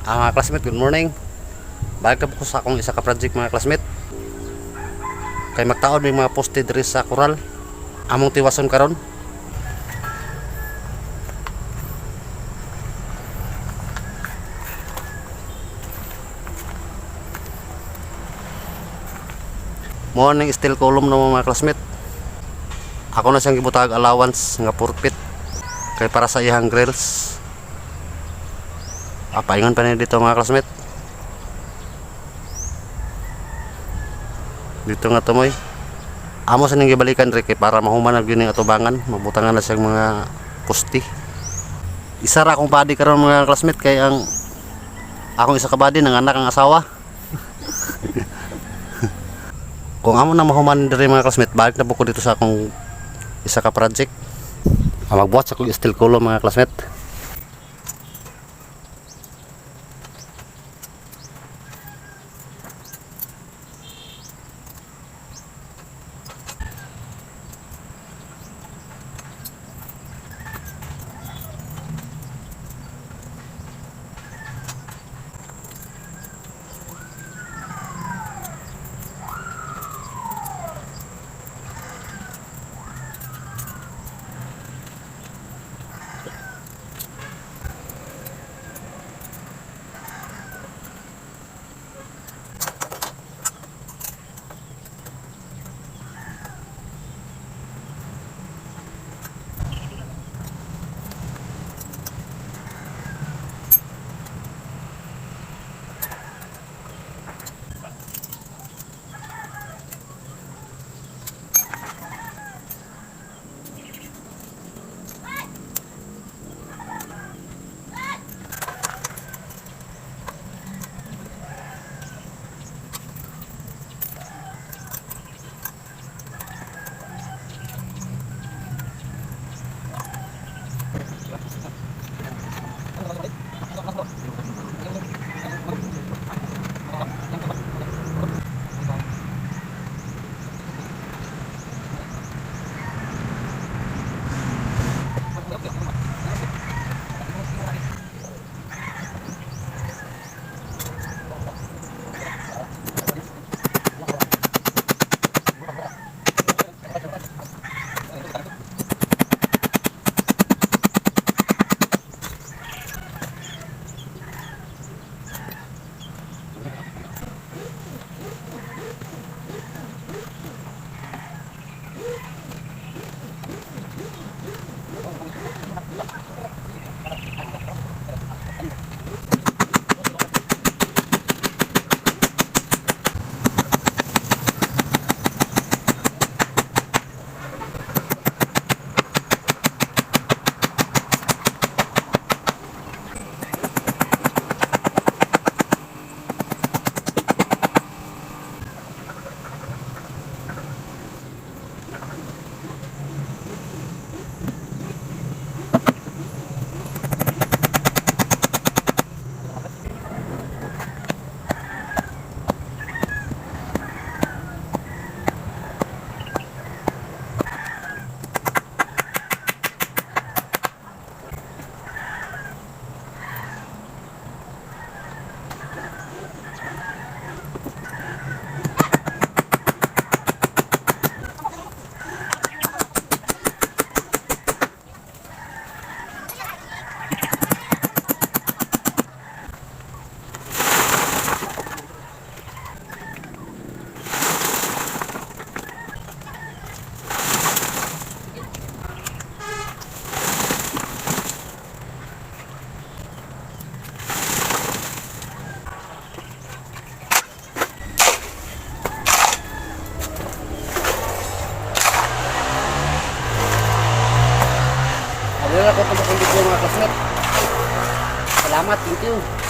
Mga classmate, good morning. Balik na po ko sa akong isa ka project mga classmate. Kay magtaod may mga poste diri sa koral. Among tiwason karon. Morning steel column na mga classmate. Ako na siyang gibutag allowance nga purpit kay para sa iyang grills. Paingon pa niya dito mga classmate. Dito nga tumoy. Amo sa ning gibalikan ri kay para mahuman na gyud ning atubangan, mabutangan na siyang mga poste. Isa ra akong body karon mga classmate kay ang akong isa ka body ng anak ang asawa. Kung amo na mahuman diri mga classmate, balik na po ko dito sa akong isa ka project. Magbuhat sa akong steel column mga classmate. Ako ito mga classmate. Salamat, thank you.